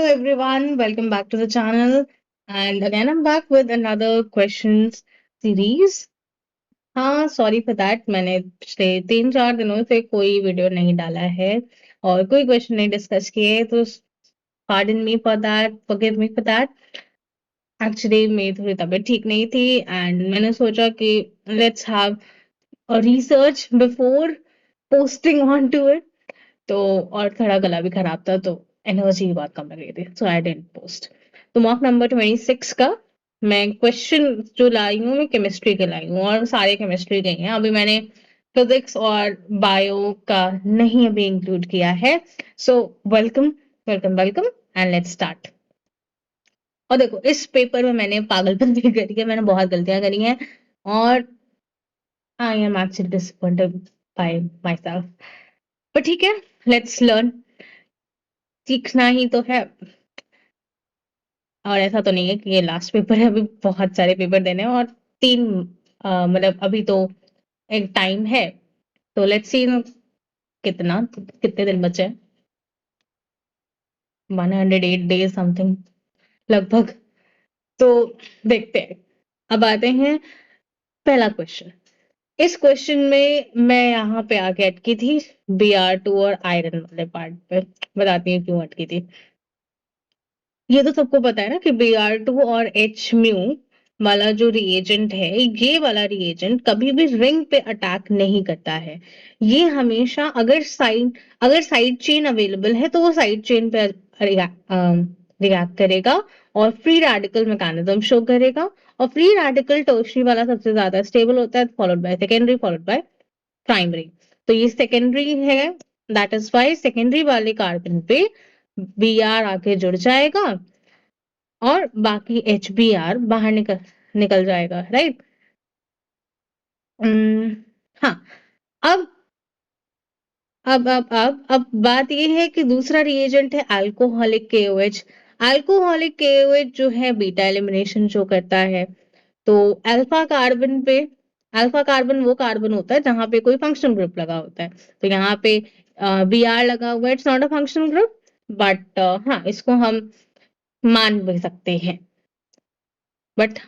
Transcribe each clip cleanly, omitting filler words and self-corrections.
everyone, welcome back to the channel. And again, I'm back with another questions series. हाँ sorry for that, मैंने पिछले 3-4 दिनों से कोई वीडियो नहीं डाला है और कोई क्वेश्चन नहीं डिस्कस किए, तो pardon me for that, forgive me for that. Actually मेरी थोड़ी तबीयत ठीक नहीं थी एंड मैंने सोचा कि let's have a research before posting on to it. तो और थोड़ा गला भी खराब था, तो एनर्जी की बहुत कम लग रही थी, सो आई डिडंट पोस्ट। तो मॉक नंबर 26 का मैं क्वेश्चन जो लाई हूँ, मैं केमिस्ट्री के लाई हूँ और सारे केमिस्ट्री के ही हैं। अभी मैंने फिजिक्स और बायो का नहीं अभी इंक्लूड किया है। So welcome welcome welcome and let's start. और देखो, इस पेपर में मैंने पागलपंती करी है, मैंने बहुत गलतियां करी हैं और I am actually disappointed bye my self. पर ठीक है, लेट्स लर्न। सीखना ही तो है। और ऐसा तो नहीं है कि ये लास्ट पेपर है, अभी बहुत सारे पेपर देने हैं और तीन मतलब अभी तो एक टाइम है। तो लेट्स सी कितने दिन बचे हैं। 108 डेज समथिंग लगभग। तो देखते हैं। अब आते हैं पहला क्वेश्चन। इस क्वेश्चन में मैं यहाँ पे आके अटकी थी Br2 और आयरन वाले पार्ट पे। बताती हूँ क्यों अटकी थी। ये तो सबको पता है ना कि Br2 और H म्यू वाला जो रिएजेंट है, ये वाला रिएजेंट कभी भी रिंग पे अटैक नहीं करता है। ये हमेशा अगर साइड चेन अवेलेबल है तो वो साइड चेन पे रिएक्ट करेगा और फ्री रेडिकल मैकेनिज्म शो करेगा। और फ्री रेडिकल टर्शरी वाला सबसे ज्यादा स्टेबल होता है, followed by secondary, followed by primary. तो ये सेकेंडरी है, दैट इज वाई सेकेंडरी वाले कार्बन पे Br आके जुड़ जाएगा और बाकी HBr बाहर निकल जाएगा, राइट। हाँ। अब अब बात ये है कि दूसरा रिएजेंट है अल्कोहलिक KOH। अल्कोहलिक KOH जो है बीटा एलिमिनेशन शो करता है। तो अल्फा कार्बन पे, अल्फा कार्बन वो कार्बन होता है जहां पे कोई फंक्शनल ग्रुप लगा होता है। तो यहाँ पे Br लगा हुआ है, it's not a functional group, but हाँ इसको हम मान भी सकते हैं, बट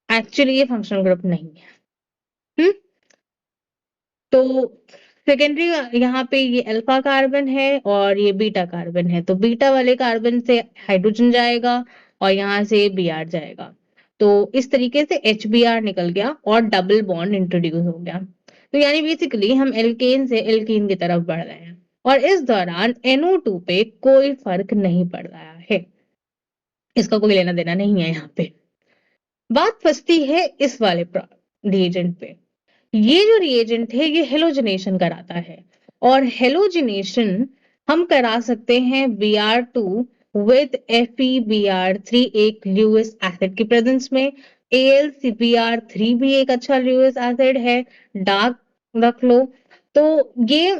एक्चुअली ये फंक्शनल ग्रुप नहीं है। हम्म। तो सेकेंडरी यहाँ पे ये अल्फा कार्बन है और ये बीटा कार्बन है। तो बीटा वाले कार्बन से हाइड्रोजन जाएगा और यहाँ से Br जाएगा। तो इस तरीके से HBr निकल गया और डबल बॉन्ड इंट्रोड्यूस हो गया। तो यानी बेसिकली हम एल्केन से एल्कीन की तरफ बढ़ रहे हैं और इस दौरान NO2 पे कोई फर्क नहीं पड़ रहा है। इसका कोई लेना देना नहीं है यहाँ पे। बात फंसती है इस वाले रिएजेंट पे। ये जो रिएजेंट है ये हेलोजिनेशन कराता है और हेलोजिनेशन हम करा सकते हैं Br2 विद FeBr3 एक ल्यूइस एसिड की प्रेजेंस में। AlCbr3 भी एक अच्छा ल्यूइस एसिड है, डार्क रख लो। तो ये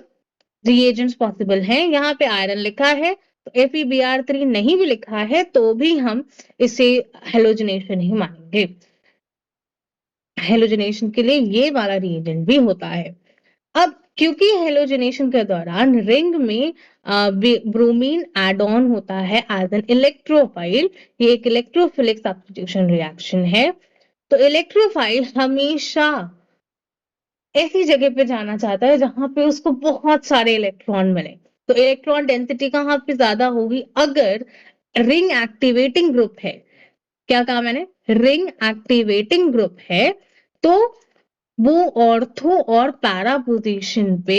रिएजेंट्स पॉसिबल हैं। यहाँ पे आयरन लिखा है तो FeBr3 नहीं भी लिखा है तो भी हम इसे हेलोजिनेशन ही मानेंगे। हेलोजिनेशन के लिए ये वाला रिएजेंट भी होता है। अब क्योंकि हेलोजिनेशन के दौरान रिंग में ब्रोमीन एड ऑन होता है एज एन इलेक्ट्रोफाइल, ये एक इलेक्ट्रोफिलिक सब्स्टिट्यूशन रिएक्शन है। तो इलेक्ट्रोफाइल हमेशा ऐसी जगह पे जाना चाहता है जहां पे उसको बहुत सारे इलेक्ट्रॉन मिले। तो इलेक्ट्रॉन डेंसिटी कहाँ पे ज्यादा होगी? अगर रिंग एक्टिवेटिंग ग्रुप है, क्या कहा मैंने, रिंग एक्टिवेटिंग ग्रुप है, तो वो ऑर्थो और पैरा पोजीशन पे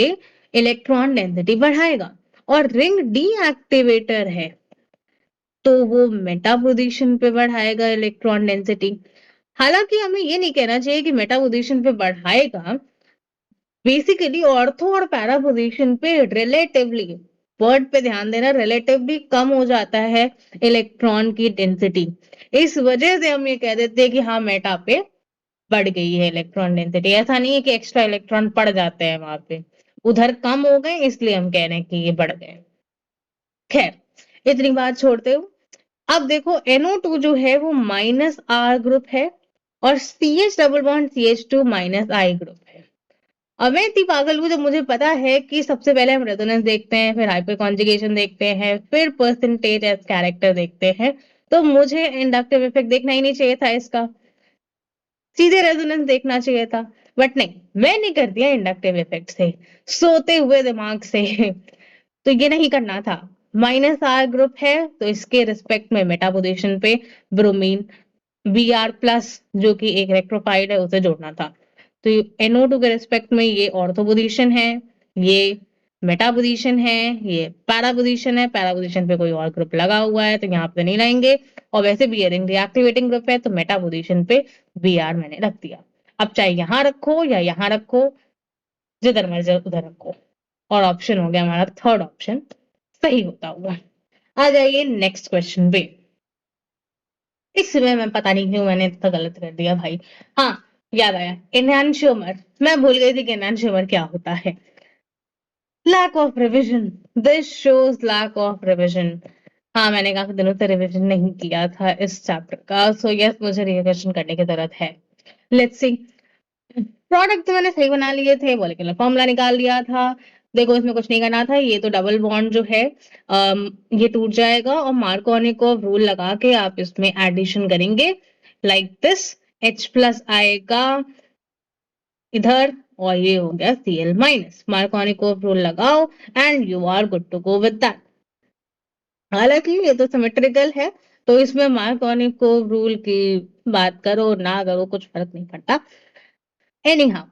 इलेक्ट्रॉन डेंसिटी बढ़ाएगा। और रिंग डीएक्टिवेटर है तो वो मेटा पोजीशन पे बढ़ाएगा इलेक्ट्रॉन डेंसिटी। हालांकि हमें ये नहीं कहना चाहिए कि मेटा पोजीशन पे बढ़ाएगा। बेसिकली ऑर्थो और पैरा पोजीशन पे रिलेटिवली, वर्ड पे ध्यान देना, रिलेटिवली कम हो जाता है इलेक्ट्रॉन की डेंसिटी। इस वजह से हम ये कह देते हैं कि हाँ मेटा पे बढ़ गई है इलेक्ट्रॉन डेंसिटी। ऐसा नहीं है कि एक्स्ट्रा इलेक्ट्रॉन पड़ जाते हैं वहां पे, उधर कम हो गए इसलिए हम कह रहे हैं कि ये बढ़ गए। खैर, इतनी बात छोड़ते हो। अब देखो NO2 जो है वो -R ग्रुप है और CH double bond CH2 -I group है। और मैं इतनी पागल हूँ जब मुझे पता है कि सबसे पहले हम रेजोनेंस देखते हैं, फिर हाइपर कॉन्जुगेशन देखते हैं, फिर परसेंटेज एज कैरेक्टर देखते हैं। तो मुझे इंडक्टिव इफेक्ट देखना ही नहीं चाहिए था इसका, सीधे रेजोनेंस देखना चाहिए था। बट नहीं, मैंने कर दिया इंडक्टिव इफेक्ट से, सोते हुए दिमाग से। तो ये नहीं करना था। माइनस आर ग्रुप है तो इसके रिस्पेक्ट में मेटा पोजीशन पे ब्रोमीन Br प्लस जो कि एक इलेक्ट्रोफाइल है उसे जोड़ना था। तो NO2 के रिस्पेक्ट में ये ऑर्थो पोजीशन है, ये मेटा पोजीशन है, ये पैरा पोजीशन है। पैरा पोजीशन पे कोई और ग्रुप लगा हुआ है तो यहाँ पे नहीं लाएंगे। और वैसे बियरिंग रिएक्टिवेटिंग ग्रुप है तो मेटा पोजीशन पे Br मैंने रख दिया। अब चाहे यहाँ रखो या यहाँ रखो, जिधर मर्जी उधर रखो। और ऑप्शन हो गया हमारा थर्ड ऑप्शन सही होता हुआ। आ जाइए नेक्स्ट क्वेश्चन पे। इसमें मैं पता नहीं क्यों मैंने इतना गलत कर दिया भाई। हाँ, याद आया, एनहांस्योमर। मैं भूल गई थी कि एनहांस्योमर क्या होता है। Lack of revision, this shows lack of revision. हाँ, मैंने काफी दिनों से रिविजन नहीं किया था इस चैप्टर का, सो यस मुझे रिविजन करने की जरूरत है। Let's see. प्रोडक्ट तो मैंने सही बना लिए थे, मॉलिक्यूलर फॉर्मूला निकाल लिया था। देखो इसमें कुछ नहीं करना था, ये तो डबल बॉन्ड जो है ये टूट जाएगा और मार्कोनिकोव रूल लगा के आप इसमें एडिशन करेंगे लाइक दिस। H प्लस आएगा इधर और ये हो गया Cl माइनस। मार्कोनिकोव रूल लगाओ and you are good to go with that. हालांकि ये तो सिमेट्रिकल है तो इसमें मार्कोनिकोव रूल की बात करो ना करो कुछ फर्क नहीं पड़ता। एनीहाउ,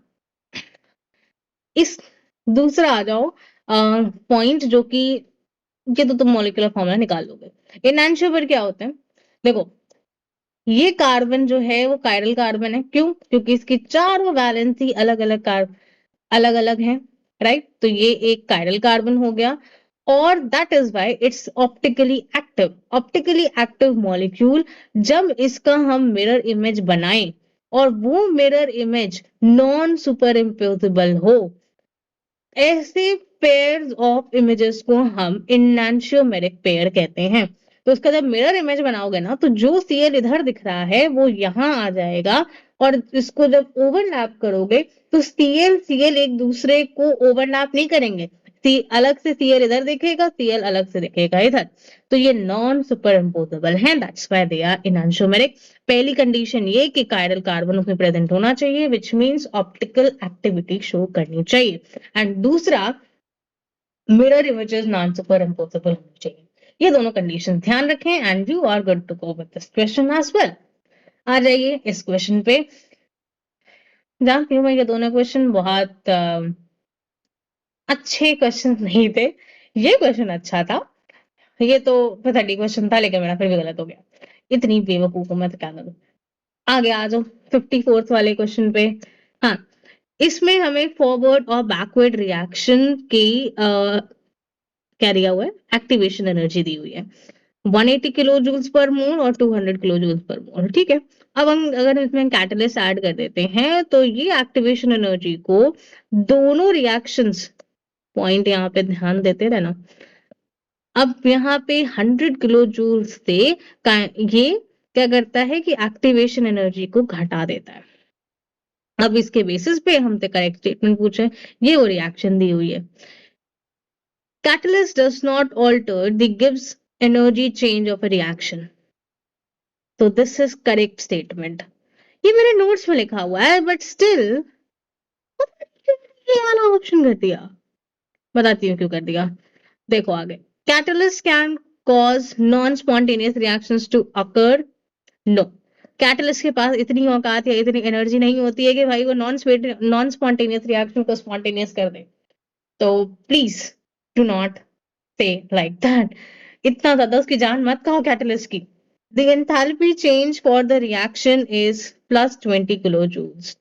इस दूसरा आ जाओ पॉइंट जो कि ये तो तुम मॉलिक्यूलर फॉर्मूला निकाल लोगे। एनहांस्योमर क्या होते हैं? देखो, ये कार्बन जो है वो कायरल कार्बन है। क्यों? क्योंकि इसकी चारों वैलेंसी अलग अलग अलग अलग है, राइट? तो ये एक कायरल कार्बन हो गया और that is why it's optically active. Optically active molecule जब इसका हम मिरर इमेज बनाएं और वो mirror image non super imposable हो, ऐसे पेयर्स ऑफ इमेजेस को हम इनैंशियोमेरिक पेयर कहते हैं। तो उसका जब मिरर इमेज बनाओगे ना तो जो सीएल इधर दिख रहा है वो यहाँ आ जाएगा और इसको जब ओवरलैप करोगे तो सीएल सीएल एक दूसरे को ओवरलैप नहीं करेंगे। सी अलग से सीएल इधर दिखेगा, सीएल अलग से दिखेगा इधर। तो ये नॉन सुपर इम्पोजेबल है, दैट्स व्हाई दे आर इनैंशियोमेरिक। पहली कंडीशन ये कि कायरल कार्बन उसमें प्रेजेंट होना चाहिए which means optical activity show करनी चाहिए। एंड दूसरा, mirror images non superimposable होनी चाहिए। ये दोनों कंडीशन ध्यान रखें and you are good to go with this question as well. आ जाइए इस क्वेश्चन पे। जानती हूँ मैं ये दोनों क्वेश्चन बहुत अच्छे क्वेश्चन नहीं थे। ये क्वेश्चन अच्छा था, ये तो पैथेटिक क्वेश्चन था लेकिन मेरा फिर भी गलत हो गया। इतनी बेवकूफ हूं मैं तो क्या करूं। आगे आ जाओ 54th वाले क्वेश्चन पे। हाँ, इसमें हमें फॉरवर्ड और बैकवर्ड रिएक्शन की क्या दिया हुआ है, एक्टिवेशन एनर्जी दी हुई है 180 किलो जूल्स पर मोल और 200 किलो जूल्स पर मोल। ठीक है, अब हम अगर इसमें कैटलिस्ट ऐड कर देते हैं तो ये एक्टिवेशन एनर्जी को दोनों रिएक्शंस, पॉइंट यहाँ पे ध्यान देते रहना। अब यहाँ पे 100 किलो जूल से ये क्या करता है कि एक्टिवेशन एनर्जी को घटा देता है। अब इसके बेसिस पे हमसे करेक्ट स्टेटमेंट पूछे, ये वो रिएक्शन दी हुई है। Catalyst does not alter the Gibbs energy change of a reaction. तो दिस इज करेक्ट स्टेटमेंट। ये मेरे नोट्स में लिखा हुआ है बट स्टिल ये वाला ऑप्शन कर दिया। बताती हूँ क्यों कर दिया। देखो आगे, catalyst can cause non spontaneous reactions to occur. No, catalyst के पास इतनी औकात या इतनी एनर्जी नहीं होती है कि भाई वो नॉन स्पॉन्टेनियस रिएक्शन को स्पॉन्टेनियस कर दे। तो प्लीज डू नॉट से लाइक दैट। इतना ज्यादा उसकी जान मत कहो कैटलिस्ट की। The enthalpy change for the reaction is plus 20 kilojoules.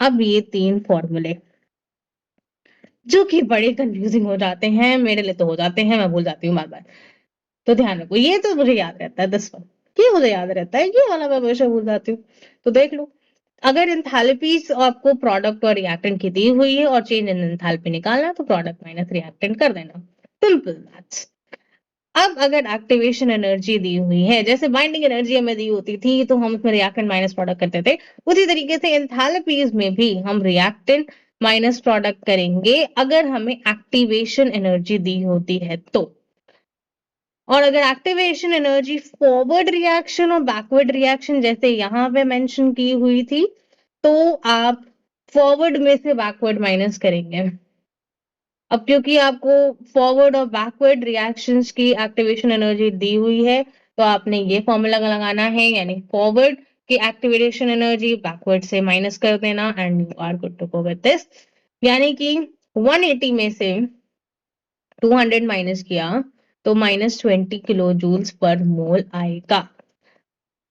अब ये तीन फॉर्मूले जो कि बड़े कंफ्यूजिंग हो जाते हैं, मेरे लिए तो हो जाते हैं, मैं भूल जाती हूँ बार बार। तो ध्यान रखो, ये तो मुझे याद रहता है दिस वन, ये मुझे याद रहता है, ये वाला मैं हमेशा भूल जाती हूँ। तो देख लो, अगर एंथैल्पीज आपको प्रोडक्ट और रिएक्टेंट की दी हुई है और चेंज इन एंथैल्पी निकालना तो प्रोडक्ट माइनस रिएक्टेंट कर देना, सिंपल दैट्स। अब अगर एक्टिवेशन एनर्जी दी हुई है, जैसे बाइंडिंग एनर्जी हमें दी होती थी तो हम उसमें रिएक्टेंट माइनस प्रोडक्ट करते थे, उसी तरीके से एंथैल्पीज में भी हम रिएक्टेंट माइनस प्रोडक्ट करेंगे अगर हमें एक्टिवेशन एनर्जी दी होती है तो। और अगर एक्टिवेशन एनर्जी फॉरवर्ड रिएक्शन और बैकवर्ड रिएक्शन जैसे यहां पे मेंशन की हुई थी, तो आप फॉरवर्ड में से बैकवर्ड माइनस करेंगे। अब क्योंकि आपको फॉरवर्ड और बैकवर्ड रिएक्शंस की एक्टिवेशन एनर्जी दी हुई है, तो आपने ये फॉर्मूला लगाना है, यानी फॉरवर्ड की एक्टिवेशन एनर्जी बैकवर्ड से माइनस कर देना and you are good to go with this. यानी कि 180 में से 200 माइनस किया तो -20 किलो जूल्स पर मोल आएगा।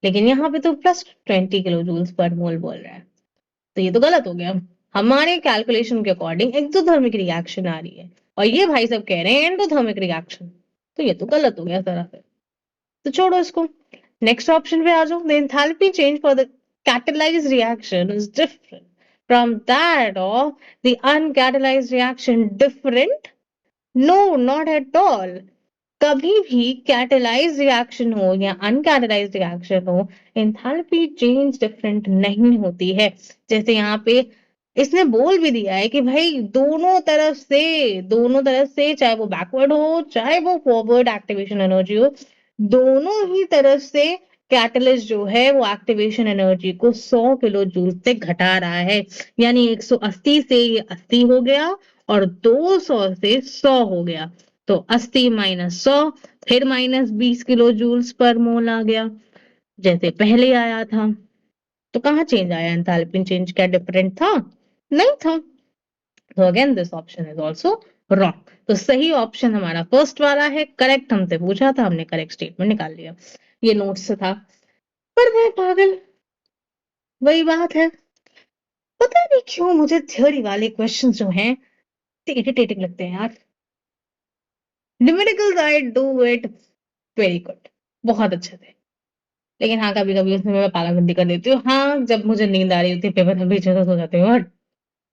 लेकिन यहाँ पे तो +20 किलो जूल्स पर मोल बोल रहा है, तो ये तो गलत हो गया। हमारे कैलकुलेशन के अकॉर्डिंग एक्सोथर्मिक रिएक्शन आ रही है और ये भाई सब कह रहे हैं एंडोथर्मिक रिएक्शन, तो ये तो गलत हो गया जरा से। तो छोड़ो इसको, नेक्स्ट ऑप्शन पे आ जाओ। The enthalpy change for the catalyzed reaction is different from that of the uncatalyzed reaction. Different? No, not at all. कभी भी कैटेलाइज रिएक्शन हो या अनकैटेलाइज रिएक्शन हो, एंथैल्पी चेंज डिफरेंट नहीं होती है। जैसे यहाँ पे इसने बोल भी दिया है कि भाई दोनों तरफ से चाहे वो बैकवर्ड हो चाहे वो फॉरवर्ड एक्टिवेशन एनर्जी हो, दोनों ही तरफ से कैटलिस्ट जो है वो एक्टिवेशन एनर्जी को 100 किलो जूल से घटा रहा है। यानी 180 से ये 80 हो गया और 200 से 100 हो गया, तो 80 माइनस 100 फिर -20 किलो जूल्स पर मोल आ गया जैसे पहले आया था। तो कहाँ चेंज आया? एंथैल्पी चेंज क्या डिफरेंट था? नहीं था। तो again this option is also wrong. तो सही ऑप्शन हमारा फर्स्ट वाला है। करेक्ट हमसे पूछा था, हमने करेक्ट स्टेटमेंट निकाल लिया, ये नोट से था। पर मैं पागल, वही बात है, पता नहीं क्यों मुझे थ्योरी वाले क्वेश्चन जो हैं इरिटेटिंग लगते हैं यार। Numericals I do it very good, बहुत अच्छे थे। लेकिन हाँ, कभी कभी उसमें मैं पागलबंदी कर देती हूँ। हाँ, जब मुझे नींद आ रही होती है पेपर में बीच में तो सो जाती हूँ, बट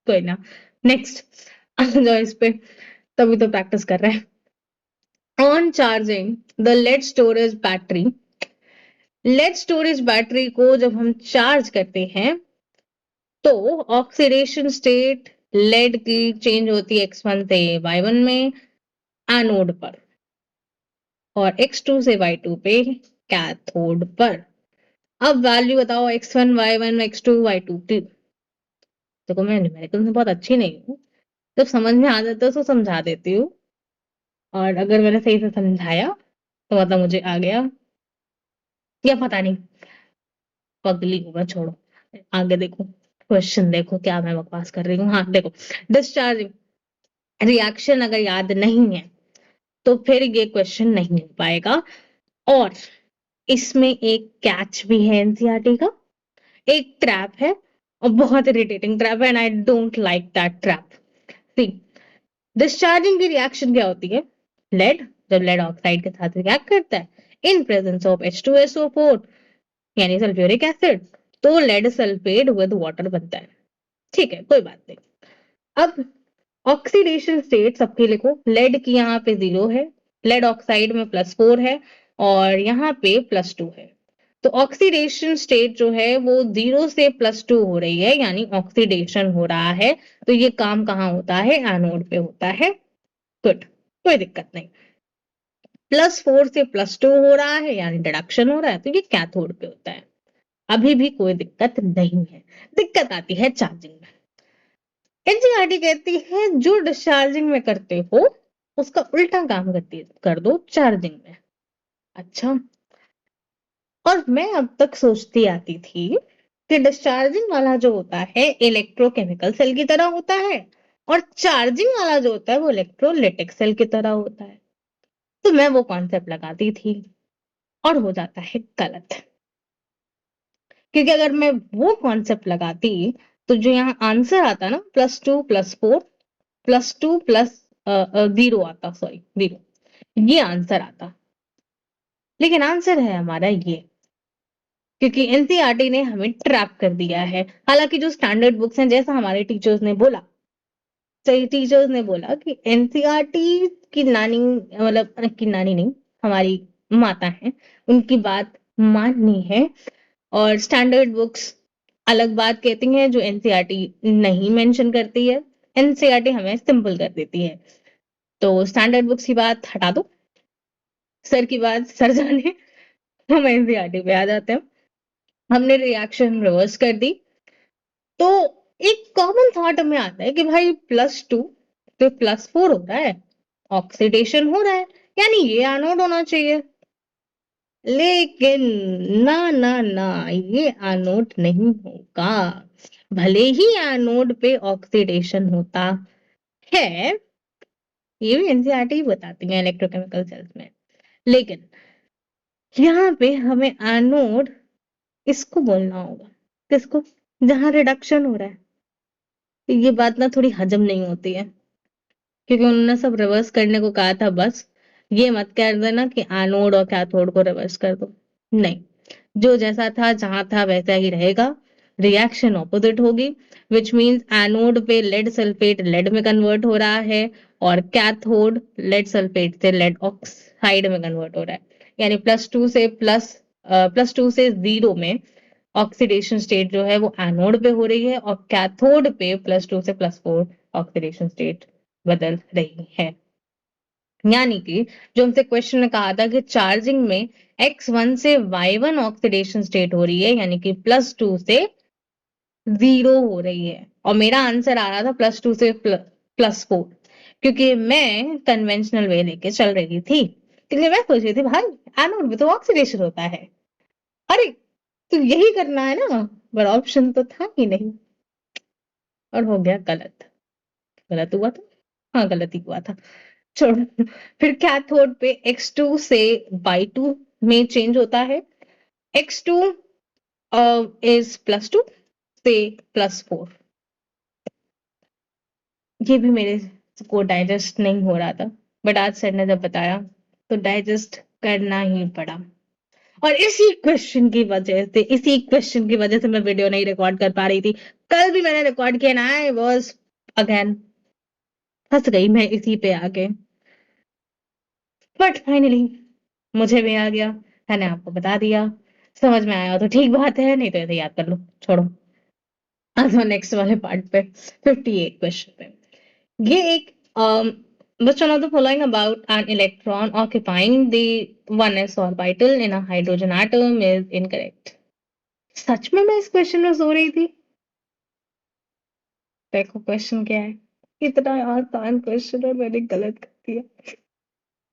कोई ना। नेक्स्ट आ जाओ इस पे, तभी तो प्रैक्टिस कर रहे हैं। On charging the lead storage battery को जब हम चार्ज करते हैं तो ऑक्सीडेशन स्टेट लेड की चेंज होती है x1 से y1 में एनोड पर, और x2 से y2 पे कैथोड पर। अब वैल्यू बताओ x1 y1 x2 y2 की। देखो मैं न्यूमेरिकल में बहुत अच्छी नहीं हूँ, जब समझ में आ जाता है तो समझा देती हूँ, और अगर मैंने सही से समझाया तो मतलब मुझे आ गया, या पता नहीं पगली हूँ मैं, छोड़ो। आगे देखो, क्वेश्चन देखो क्या मैं बकवास कर रही हूँ। हाँ देखो, डिस्चार्जिंग रिएक्शन अगर याद नहीं है तो फिर ये क्वेश्चन नहीं हो पाएगा। और इसमें एक कैच भी है एनसीईआरटी का, एक ट्रैप है, और बहुत इरिटेटिंग ट्रैप है, and I don't like that trap. See, discharging की रिएक्शन क्या होती है? लेड जब लेड ऑक्साइड के साथ रिएक्ट करता है इन प्रेजेंस ऑफ H2SO4 यानी सल्फ्यूरिक एसिड, तो लेड सल्फेट विद वाटर बनता है। ठीक है, कोई बात नहीं। अब ऑक्सीडेशन स्टेट सबके लिखो। लेड की यहाँ पे 0 है, लेड ऑक्साइड में +4 है, और यहाँ पे +2 है। तो ऑक्सीडेशन स्टेट जो है वो 0 से +2 हो रही है, यानी ऑक्सीडेशन हो रहा है। तो ये काम कहाँ होता है? एनोड पे होता है। गुड, कोई दिक्कत नहीं। +4 से +2 हो रहा है यानी डिडक्शन हो रहा है, तो ये कैथोड पे होता है। अभी भी कोई दिक्कत नहीं है। दिक्कत आती है चार्जिंग में। एनसीईआरटी कहती है जो डिस्चार्जिंग में करते हो उसका उल्टा काम कर दो चार्जिंग में। अच्छा, और मैं अब तक सोचती आती थी कि डिस्चार्जिंग वाला जो होता है इलेक्ट्रोकेमिकल सेल की तरह होता है, और चार्जिंग वाला जो होता है वो इलेक्ट्रोलिटिक सेल की तरह होता है। तो मैं वो कॉन्सेप्ट लगाती थी और हो जाता है गलत। क्योंकि अगर मैं वो कॉन्सेप्ट लगाती तो जो यहाँ आंसर आता ना +2 +4 +2 +0 आता, सॉरी 0, ये आंसर आता। लेकिन आंसर है हमारा ये, क्योंकि एनसीईआरटी ने हमें ट्रैप कर दिया है। हालांकि जो स्टैंडर्ड बुक्स हैं, जैसा हमारे टीचर्स ने बोला, सही टीचर्स ने बोला कि एनसीईआरटी की नानी, मतलब की नानी नहीं, हमारी माता है, उनकी बात माननी है, और स्टैंडर्ड बुक्स अलग बात कहती हैं जो एनसीईआरटी नहीं मेंशन करती है। एनसीईआरटी हमें सिंपल कर देती है। तो स्टैंडर्ड बुक्स की बात हटा दो, सर की बात सर जाने, हम एनसीईआरटी पे आ जाते हैं। हमने रिएक्शन रिवर्स कर दी, तो एक कॉमन थॉट हमें आता है कि भाई +2 पे +4 हो रहा है, ऑक्सीडेशन हो रहा है, यानी ये एनोड होना चाहिए। लेकिन ना ना ना, ये एनोड नहीं होगा। भले ही एनोड पे ऑक्सीडेशन होता है, ये भी एनसीईआरटी ही बताती है इलेक्ट्रोकेमिकल सेल्स में, लेकिन यहाँ पे हमें एनोड इसको बोलना होगा। किसको? जहां रिडक्शन हो रहा है। तो ये बात ना थोड़ी हजम नहीं होती है, क्योंकि उन्होंने सब रिवर्स करने को कहा था। बस ये मत कर देना कि एनोड और कैथोड को रिवर्स कर दो, नहीं, जो जैसा था जहां था वैसा ही रहेगा। रिएक्शन ऑपोजिट होगी, विच मीन्स एनोड पे लेड सल्फेट लेड में कन्वर्ट हो रहा है, और कैथोड लेड सल्फेट से लेड ऑक्साइड में कन्वर्ट हो रहा है। यानी +2 से 0 में ऑक्सीडेशन स्टेट जो है वो एनोड पे हो रही है, और कैथोड पे +2 से +4 ऑक्सीडेशन स्टेट बदल रही है। यानी कि जो हमसे क्वेश्चन में कहा था कि चार्जिंग में X1 से Y1 ऑक्सीडेशन स्टेट हो रही है, यानी कि +2 से 0 हो रही है, और मेरा आंसर आ रहा था +2 से +4, क्योंकि मैं कन्वेंशनल वे लेके चल रही थी। इसलिए मैं सोच रही थी भाई एनोड में तो ऑक्सीडेशन होता है, अरे तो यही करना है ना, पर ऑप्शन तो था ही नहीं, और हो गया गलत। गलत हुआ था, हाँ गलत ही हुआ था, छोड़ो। फिर कैथोड पे X2 से Y2 में चेंज होता है। X2 इज +2 से +4। ये भी मेरे को डाइजेस्ट नहीं हो रहा था, बट आज सर ने जब बताया तो डाइजेस्ट करना ही पड़ा। और इसी क्वेश्चन की वजह से मैं वीडियो नहीं रिकॉर्ड कर पा रही थी। कल भी मैंने रिकॉर्ड किया ना, आई वाज अगेन फंस गई मैं इसी पे आके। बट फाइनली मुझे भी आ गया, मैंने आपको बता दिया। समझ में आया तो ठीक बात है, नहीं तो ऐसे याद कर लो, छोड़ो। आज मैं नेक्स्ट वाले पार्ट पे 58 क्वेश्चन पे। ये एक which one of the following about an electron occupying the 1s orbital in a hydrogen atom is incorrect? सच में मैं इस क्वेश्चन में सो रही थी। देखो क्वेश्चन क्या है, इतना आसान क्वेश्चन और मैंने गलत कर दिया,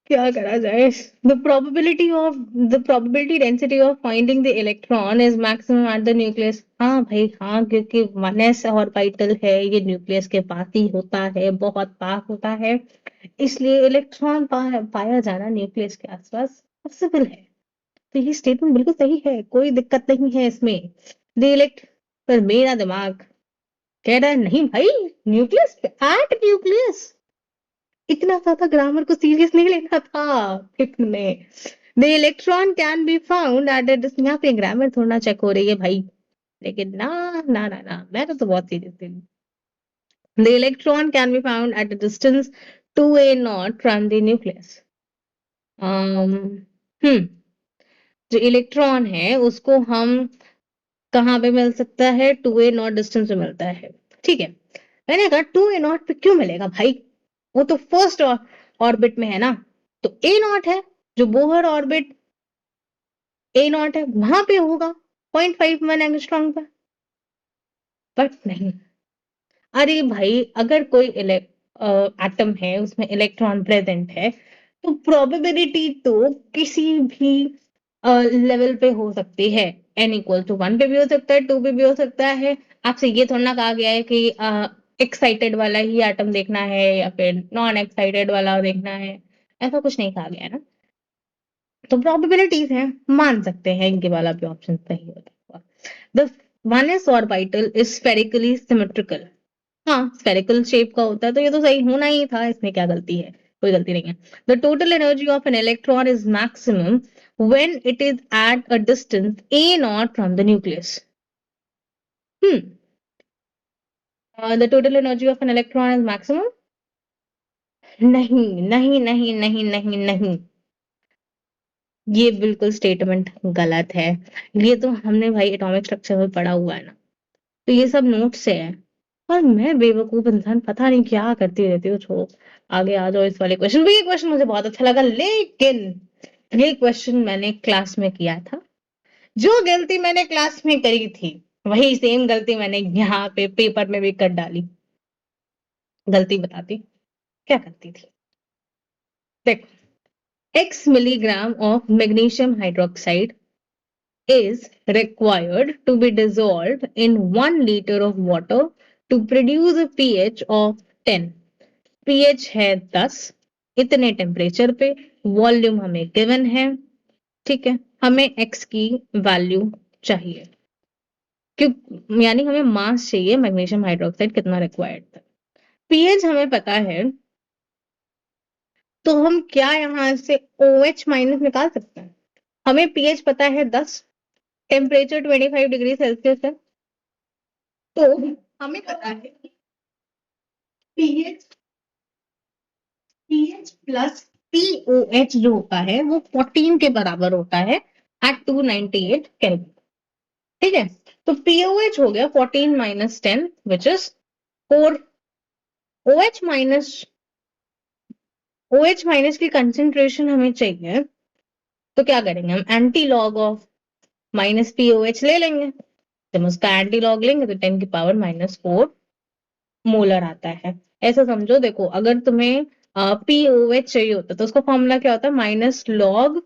क्या करा जाए। The probability density of finding the electron is maximum at the nucleus। हाँ भाई हाँ, क्योंकि 1s ऑर्बिटल है, ये न्यूक्लियस के पास ही होता है, बहुत पास होता है, इसलिए इलेक्ट्रॉन पाया जाना न्यूक्लियस के आसपास पॉसिबल है। तो ये स्टेटमेंट बिल्कुल सही है, कोई दिक्कत नहीं है इसमें। द इलेक्ट पर मेरा दिमाग कह रहा है नहीं भाई, न्यूक्लियस एट न्यूक्लियस, इतना ज्यादा ग्रामर को सीरियस नहीं लेना था फिफ्थ में। The electron can be found at a distance, यहाँ पे ग्रामर थोड़ा चेक हो रही है भाई, लेकिन ना ना ना ना, मैं तो बहुत सीरियस थी। The electron can be found at a distance 2a0 from the nucleus. Hmm जो इलेक्ट्रॉन है उसको हम कहाँ पे मिल सकता है? 2a0 डिस्टेंस पे मिलता है, ठीक है। मैंने कहा 2a0 पे क्यों मिलेगा भाई, वो तो फर्स्ट ऑर्बिट में है ना, तो a0 है, जो बोहर ऑर्बिट a0 है वहां पे होगा 0.51 एंगस्ट्रॉम पे। बट नहीं, अरे भाई अगर कोई एटम है उसमें इलेक्ट्रॉन प्रेजेंट है, तो प्रोबेबिलिटी तो किसी भी लेवल पे हो सकती है। n=1 पे भी हो सकता है, 2 पे भी हो सकता है। आपसे ये थोड़ा ना कहा गया है कि एक्साइटेड वाला ही एटम देखना है या फिर नॉन एक्साइटेड वाला देखना है, ऐसा कुछ नहीं कहा गया है ना। तो प्रोबेबिलिटीज हैं, मान सकते हैं इनके वाला भी ऑप्शन सही होता है। The 1s orbital is spherically symmetrical. हाँ स्फेरिकल शेप का होता है, तो ये तो सही होना ही था, इसमें क्या गलती है, कोई गलती नहीं है। The total energy of an electron is maximum when it is eight a distance a0 from the nucleus. The total energy of an electron is maximum, नहीं नहीं नहीं नहीं नहीं नहीं, ये बिल्कुल स्टेटमेंट गलत है। ये तो हमने भाई एटॉमिक स्ट्रक्चर में पढ़ा हुआ है ना। तो ये सब नोट से है। और मैं बेवकूफ इंसान पता नहीं क्या करती रहती हूँ। छोड़ो, आगे आ जाओ इस वाले क्वेश्चन पे। ये क्वेश्चन मुझे बहुत अच्छा लगा, लेकिन ये क्वेश्चन मैंने क्लास में किया था। जो गलती मैंने क्लास में करी थी वही सेम गलती मैंने यहाँ पे पेपर में भी कर डाली। गलती बताती क्या करती थी। देखो, x milligram of magnesium hydroxide is required to be dissolved in 1 liter of water to produce a pH of 10। pH है 10, इतने टेम्परेचर पे, वॉल्यूम हमें गिवन है, ठीक है। हमें x की वैल्यू चाहिए, क्यों यानी हमें मास चाहिए मैग्नीशियम हाइड्रोक्साइड कितना रिक्वायर्ड था। pH हमें पता है, तो हम क्या यहाँ से OH माइनस निकाल सकते हैं। हमें pH पता है 10, टेम्परेचर 25 डिग्री सेल्सियस है, तो हमें पता है कि pH pH प्लस POH जो होता है वो 14 के बराबर होता है एट 298 केल्विन, ठीक है। तो POH हो गया 14 minus 10 which is 4। OH minus की कंसेंट्रेशन हमें चाहिए, तो क्या करेंगे हम, anti log of minus POH ले लेंगे। जब उसका एंटी लॉग लेंगे तो 10 की पावर -4 मोलर आता है। ऐसा समझो, देखो अगर तुम्हें POH चाहिए होता तो उसका फॉर्मूला क्या होता है, minus log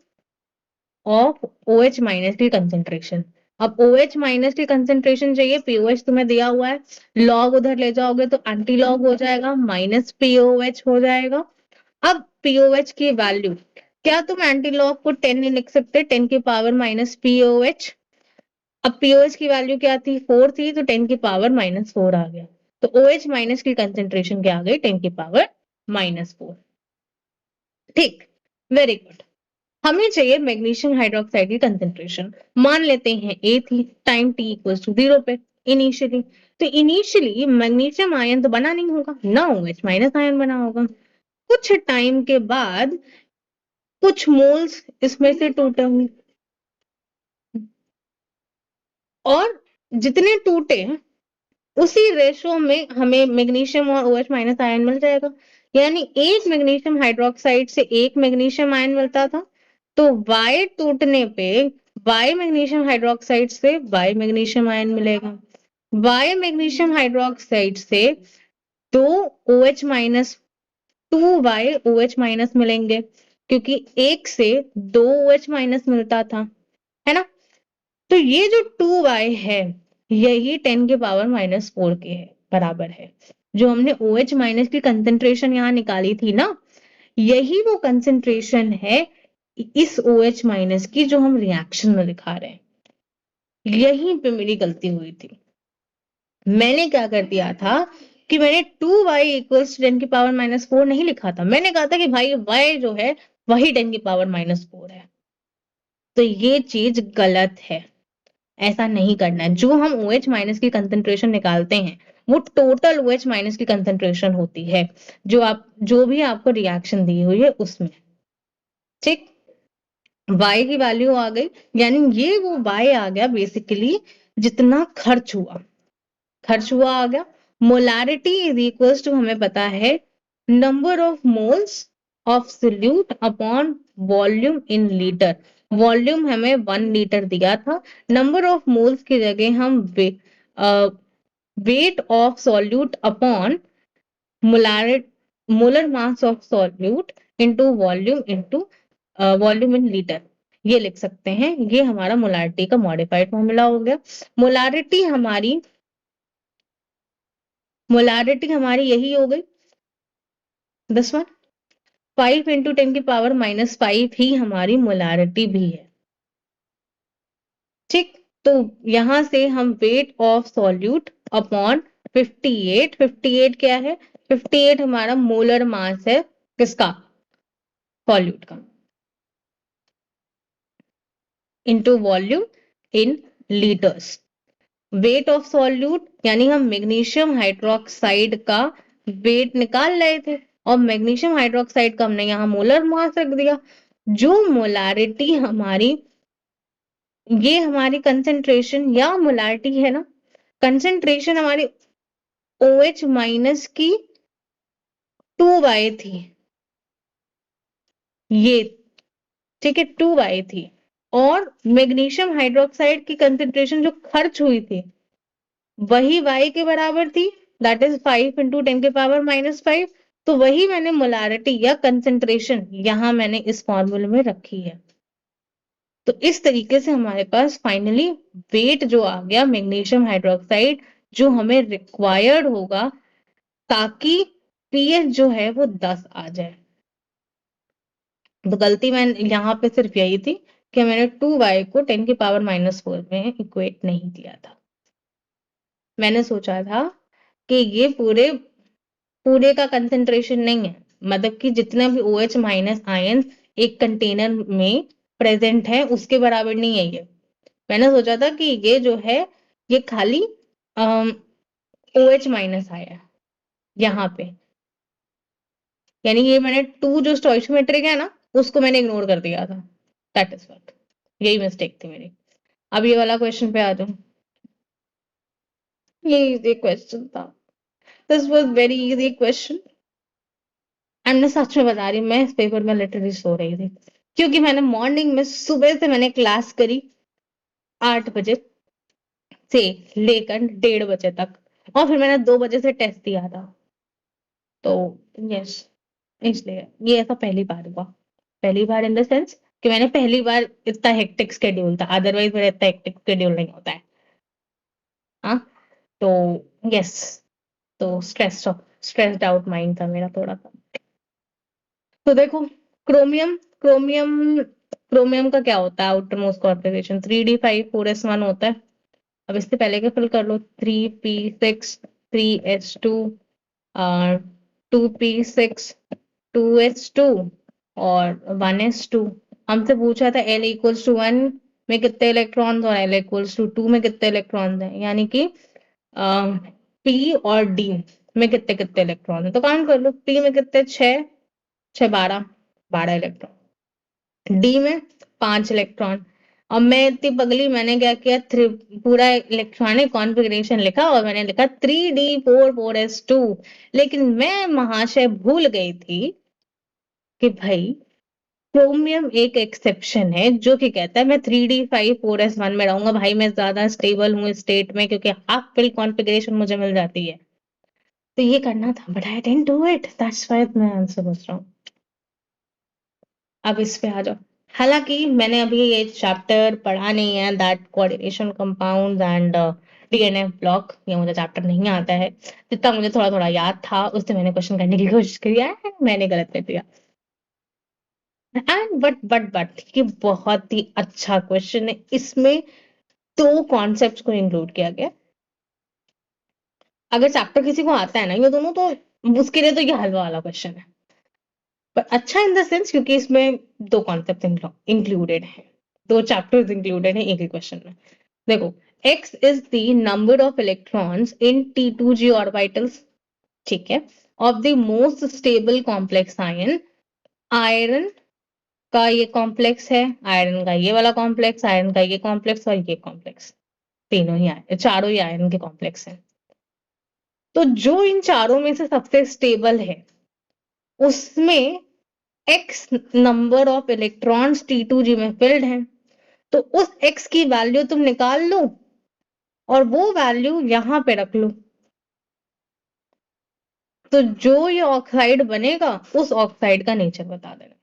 of OH minus की कंसेंट्रेशन। अब OH माइनस की कंसेंट्रेशन चाहिए, POH तुम्हें दिया हुआ है, लॉग उधर ले जाओगे तो एंटी लॉग हो जाएगा, माइनस POH हो जाएगा। अब POH की वैल्यू, क्या तुम एंटी लॉग को 10 नहीं लिख सकते, 10 की पावर माइनस POH। अब POH की वैल्यू क्या थी, 4 थी, तो 10 की पावर -4 आ गया। तो OH माइनस की कंसेंट्रेशन क्या आ गई, 10 की पावर -4। ठीक, वेरी गुड। हमें चाहिए मैग्नीशियम हाइड्रोक्साइड की कंसेंट्रेशन। मान लेते हैं ए थी, टाइम टी इक्वल टू 0 पे इनिशियली। तो इनिशियली मैग्नीशियम आयन तो बना नहीं होगा ना, OH माइनस आयन बना होगा। कुछ टाइम के बाद कुछ मोल्स इसमें से टूटे होंगे, और जितने टूटे उसी रेशो में हमें मैग्नीशियम और OH माइनस आयन मिल जाएगा। यानी एक मैग्नीशियम हाइड्रोक्साइड से एक मैग्नीशियम आयन मिलता था, तो Y टूटने पे Y मैग्नीशियम हाइड्रोक्साइड से Y मैग्नीशियम आयन मिलेगा। Y मैग्नीशियम हाइड्रोक्साइड से दो OH minus 2Y OH minus मिलेंगे, क्योंकि एक से दो OH माइनस मिलता था, है ना। तो ये जो 2y है यही 10 के पावर -4 के है बराबर है। जो हमने OH माइनस की कंसेंट्रेशन यहाँ निकाली थी ना, यही वो कंसेंट्रेशन है इस OH माइनस की जो हम रिएक्शन में दिखा रहे हैं। यहीं पे मेरी गलती हुई थी। मैंने क्या कर दिया था कि मैंने 2y इक्वल्स 10 की पावर -4 नहीं लिखा था। मैंने कहा था कि भाई y जो है वही 10 की पावर -4 है। तो ये चीज गलत है, ऐसा नहीं करना है। जो हम OH माइनस की कंसेंट्रेशन निकालते हैं वो टोटल OH माइनस की कंसेंट्रेशन होती है, जो भी आपको रिएक्शन दी हुई है उसमें, ठीक। Y की वैल्यू आ गई, यानी ये वो Y आ गया बेसिकली जितना खर्च हुआ आ गया। मोलारिटी इज इक्वल्स टू हमें पता है number of moles of solute upon volume in litre. Volume हमें 1 लीटर दिया था, नंबर ऑफ मोल्स की जगह हम weight of solute upon molar mass of solute into volume in litre, ये लिख सकते हैं। ये हमारा मोलारिटी का मॉडिफाइड फॉर्मूला हो गया। मोलारिटी हमारी यही हो गई, दिस वन। 5 इंटू 10 की पावर -5 ही हमारी मोलारिटी भी है, ठीक। तो यहां से हम वेट ऑफ सॉल्यूट अपॉन 58 क्या है, 58 हमारा मोलर मास है किसका, सॉल्यूट का, into volume in litres. Weight of solute यानी हम मैग्नीशियम हाइड्रोक्साइड का वेट निकाल रहे थे, और मैग्नीशियम हाइड्रोक्साइड का हमने यहाँ मोलर मास रख दिया। जो मोलारिटी हमारी, ये हमारी कंसेंट्रेशन या मोलारिटी है ना, कंसेंट्रेशन हमारी OH माइनस की 2y थी, ये ठीक है 2y थी, और मैग्नीशियम हाइड्रोक्साइड की कंसेंट्रेशन जो खर्च हुई थी वही y के बराबर थी, दैट इज 5 इंटू 10⁻⁻5। तो वही मैंने मोलारिटी या कंसेंट्रेशन यहां मैंने इस फॉर्मूले में रखी है। तो इस तरीके से हमारे पास फाइनली वेट जो आ गया मैग्नीशियम हाइड्रोक्साइड जो हमें रिक्वायर्ड होगा ताकि पीएच जो है वो 10 आ जाए। तो गलती मैं यहाँ पे सिर्फ यही थी कि मैंने 2y को 10⁻⁻4 में इक्वेट नहीं किया था। मैंने सोचा था कि ये पूरे पूरे का कंसेंट्रेशन नहीं है, मतलब कि जितना भी OH माइनस आयन एक कंटेनर में प्रेजेंट है उसके बराबर नहीं है ये। मैंने सोचा था कि ये जो है ये खाली OH माइनस आया यहाँ पे, यानी ये मैंने 2 जो स्टोइचियोमेट्रिक है ना उसको मैंने इग्नोर कर दिया था। दैट इज व्हाट, यही मिस्टेक थी मेरी। अब ये वाला क्वेश्चन पे आ जाऊं, ये इजी क्वेश्चन था, this was very easy question. And मैं सच में बता रही हूँ, मैं इस पेपर में लिटरली सो रही थी क्योंकि मैंने मॉर्निंग में सुबह से मैंने क्लास करी 8 बजे से लेकर 1:30 बजे तक, और फिर मैंने 2 बजे से टेस्ट दिया था। तो यस, इसलिए ये ऐसा पहली बार हुआ, पहली बार इन द सेंस कि मैंने पहली बार इतना हेक्टिक शेड्यूल था, अदरवाइज मेरा इतना हेक्टिक शेड्यूल नहीं होता है। हाँ, तो यस, तो स्ट्रेस्ड आउट माइंड था मेरा थोड़ा सा। तो देखो, क्रोमियम क्रोमियम क्रोमियम का क्या होता है outer most configuration, 3d5 4s1 होता है। अब इससे पहले के फिल कर लो, 3p6 3s2 2p6 2s2 और 1s2। हमसे पूछा था L=1 में कितने इलेक्ट्रॉन्स और L=2 में कितने इलेक्ट्रॉन्स हैं, यानी कि P और D में कितने कितने इलेक्ट्रॉन है। तो काउंट कर लो, P में कितने, 6 6 12 इलेक्ट्रॉन, D में 5 इलेक्ट्रॉन। अब मैं इतनी पगली, मैंने क्या किया, पूरा इलेक्ट्रॉनिक कॉन्फ़िगरेशन लिखा और मैंने लिखा 3d4 4s2। लेकिन मैं महाशय भूल गई थी कि भाई क्रोमियम एक एक्सेप्शन है जो कि कहता है मैं 3d5 4s1 में रहूंगा, भाई मैं ज्यादा स्टेबल हूँ स्टेट में क्योंकि हाफ फिल कॉन्फ़िगरेशन मुझे मिल जाती है। तो ये करना था, but I didn't do it, that's why मैं आंसर पूछ रहा हूँ। अब इस पे आ जाओ। हालांकि मैंने अभी ये चैप्टर पढ़ा नहीं है, that coordination compounds and DNF block, ये मुझे चैप्टर नहीं आता है। जितना मुझे थोड़ा थोड़ा याद था उससे मैंने क्वेश्चन करने की कोशिश करी है, मैंने गलत कर दिया। एंड बट ये बहुत ही अच्छा क्वेश्चन है, इसमें 2 कॉन्सेप्ट्स को इंक्लूड किया गया। अगर चैप्टर किसी को आता है ना ये दोनों, तो उसके लिए तो ये हलवा वाला क्वेश्चन है। पर अच्छा इन द सेंस क्योंकि इसमें 2 कॉन्सेप्ट इंक्लूडेड हैं, 2 चैप्टर्स इंक्लूडेड हैं एक ही क्वेश्चन में। देखो, x is the number of electrons in T2g orbitals, ठीक है, of the most stable complex ion. Iron का ये कॉम्प्लेक्स है, आयरन का ये वाला कॉम्प्लेक्स, आयरन का ये कॉम्प्लेक्स और ये कॉम्प्लेक्स, तीनों ही चारों ही आयरन के कॉम्प्लेक्स हैं। तो जो इन चारों में से सबसे स्टेबल है उसमें x number of electrons T2g में फिल्ड हैं। तो उस x की वैल्यू तुम निकाल लो और वो वैल्यू यहां पे रख लो। तो जो ये ऑक्साइड बनेगा उस ऑक्साइड का नेचर बता देना।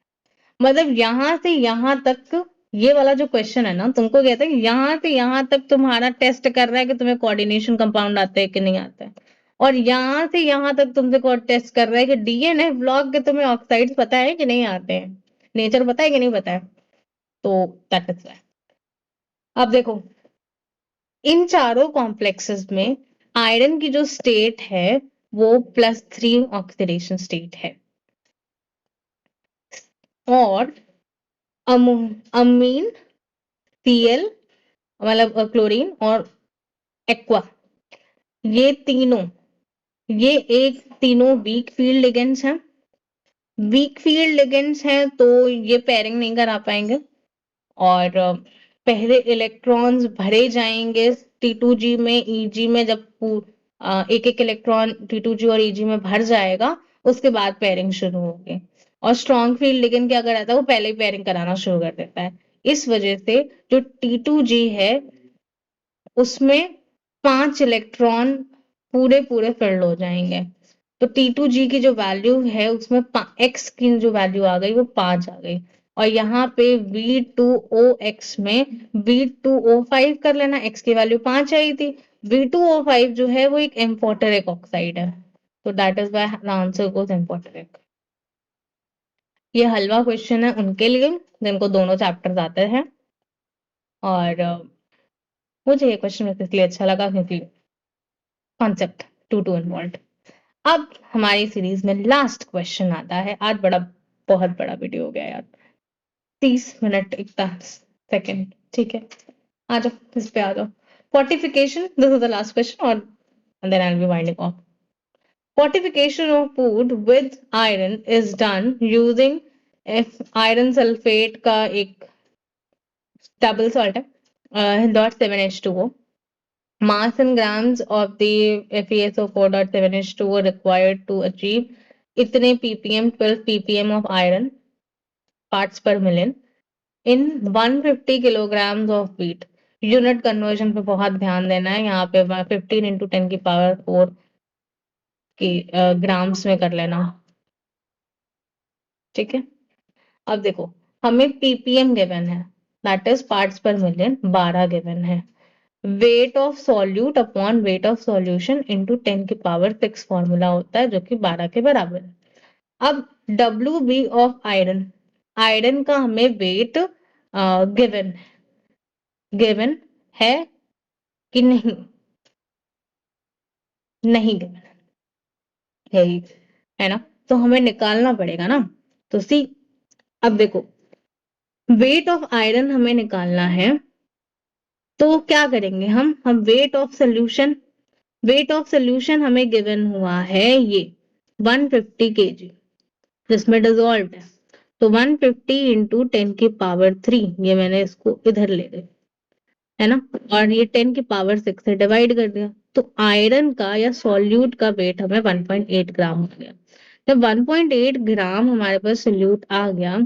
मतलब यहां से यहां तक ये वाला जो क्वेश्चन है ना, तुमको कहता है यहां से यहां तक तुम्हारा टेस्ट कर रहा है कि तुम्हें कोऑर्डिनेशन कंपाउंड आता है कि नहीं आता है, और यहां से यहां तक तुमसे टेस्ट कर रहा है कि DNF ब्लॉक के तुम्हें ऑक्साइड्स पता है कि नहीं आते हैं, नेचर पता है कि नहीं पता है। तो दैट इज व्हाई। अब देखो, इन चारों कॉम्प्लेक्सेस में आयरन की जो स्टेट है वो +3 ऑक्सीडेशन स्टेट है, और अमीन Cl मतलब क्लोरीन और एक्वा, ये तीनों, ये एक तीनों वीक फील्ड लिगेंड्स हैं। वीक फील्ड लिगेंड्स हैं तो ये पेयरिंग नहीं करा पाएंगे, और पहले इलेक्ट्रॉन्स भरे जाएंगे T2G में EG में जब एक एक इलेक्ट्रॉन T2G और EG में भर जाएगा, उसके बाद पेयरिंग शुरू होगी। और स्ट्रॉन्ग फील्ड लिगेंड क्या कराता है, वो पहले ही पेयरिंग कराना शुरू कर देता है। इस वजह से जो T2G है उसमें 5 इलेक्ट्रॉन पूरे पूरे फिल्ड हो जाएंगे। तो T2G की जो वैल्यू है उसमें X की जो वैल्यू आ गई वो 5 आ गई। और यहाँ पे V2OX में V2O5 कर लेना, X की वैल्यू 5 आई थी। V2O5 जो है वो एक एम्फोटेरिक ऑक्साइड है, तो that is why the answer goes amphoteric. ये हलवा क्वेश्चन है उनके लिए जिनको दोनों चैप्टर्स आते हैं, और मुझे ये क्वेश्चन इसलिए अच्छा लगा क्योंकि कॉन्सेप्ट टू इन्वॉल्व। अब हमारी सीरीज में लास्ट क्वेश्चन आता है। आज बहुत बड़ा वीडियो हो गया यार, 30 मिनट 41 सेकेंड, ठीक है। आ जाओ इस पे आ जाओ। Fortification, this is the last question और then I will be winding off. Fortification of food with iron is done using iron sulphate का एक डबल सॉल्ट है .7H2O. Mass in grams of the FeSO4.7H2O required to achieve इतने ppm 12 ppm of iron parts per million in 150 kilograms of wheat. Unit conversion पे बहुत ध्यान देना है, यहाँ पे 15 into 10 की पावर 4 की ग्राम्स में कर लेना, ठीक है। अब देखो हमें ppm गिवन है, दैट इज पार्ट्स पर मिलियन 12 गिवन है। Weight of solute upon weight of solution into 10 की पावर 6 फॉर्मूला होता है जो कि 12 के बराबर है। अब WB ऑफ आयरन, आयरन का हमें वेट गिवन है कि नहीं, नहीं गिवन है, है ना, तो हमें निकालना पड़ेगा ना। तो सी, अब देखो वेट ऑफ आयरन हमें निकालना है, तो क्या करेंगे हम weight of solution, weight of solution हमें गिवन हुआ है ये 150 kg जिसमें डिजोल्व है, तो 150 इंटू 10 की पावर 3, ये मैंने इसको इधर ले गई, है ना, और ये 10 की पावर 6 से डिवाइड कर दिया, तो आयरन का या सॉल्यूट का वेट हमें 1.8 ग्राम हो गया। जब 1.8 ग्राम हमारे पास सॉल्यूट आ गया,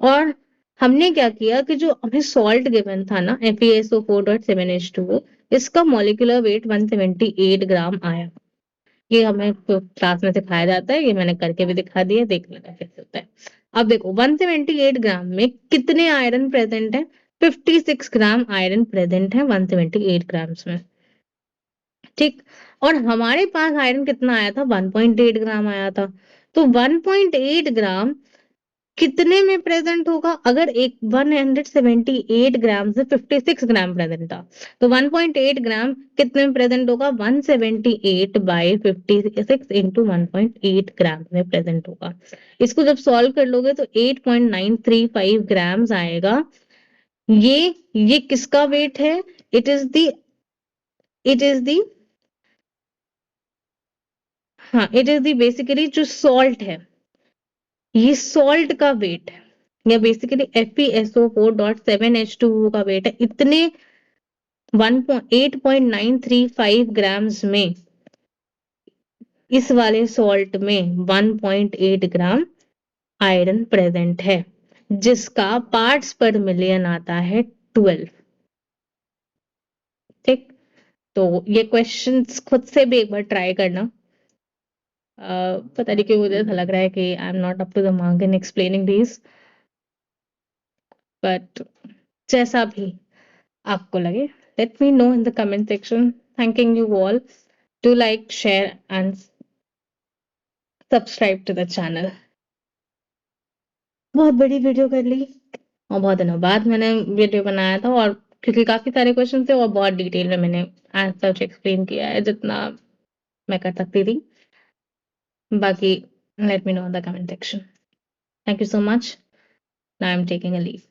और हमने क्या किया कि जो हमें सॉल्ट गिवन था ना FeSO4.7H2O, इसका मॉलिक्यूलर वेट 178 ग्राम आया। ये हमें तो क्लास में सिखाया जाता है, ये मैंने करके भी दिखा दिया, देख लेना कैसे होता है। अब देखो 178 ग्राम में कितने आयरन प्रेजेंट है, 56 ग्राम आयरन प्रेजेंट है 178 ग्राम्स में, ठीक। और हमारे पास आयरन कितना आया था, 1.8 ग्राम आया था। तो 1.8 ग्राम कितने में प्रेजेंट होगा, अगर एक 178 ग्राम से 56 ग्राम प्रेजेंट था, तो 1.8 ग्राम कितने में प्रेजेंट होगा, 178 बाई 56 इंटू 1.8 ग्राम में प्रेजेंट होगा। इसको जब सॉल्व कर लोगे तो 8.935 ग्राम्स आएगा। ये किसका वेट है, इट इज दी हाँ इट इज दी बेसिकली जो सॉल्ट है, ये सॉल्ट का वेट है, या बेसिकली FeSO4.7H2O का वेट है, इतने 8.935 ग्राम्स में, इस वाले सॉल्ट में 1.8 ग्राम आयरन प्रेजेंट है, जिसका पार्ट्स पर मिलियन आता है 12, ठीक। तो ये क्वेश्चंस खुद से भी एक बार ट्राई करना। पता नहीं क्यों मुझे ऐसा लग रहा है कि I am not up to the mark in explaining this, but जैसा भी आपको लगे, let me know in the comment section. Thanking you all, do like share and subscribe to the channel. बहुत बड़ी वीडियो कर ली और बहुत दिनों बाद मैंने वीडियो बनाया था, और क्योंकि काफी सारे क्वेश्चन थे और बहुत डिटेल में मैंने आंसर एक्सप्लेन किया है जितना मैं कर सकती थी। बाकी late me know in the comment section. Thank you so much, now I am taking a leave.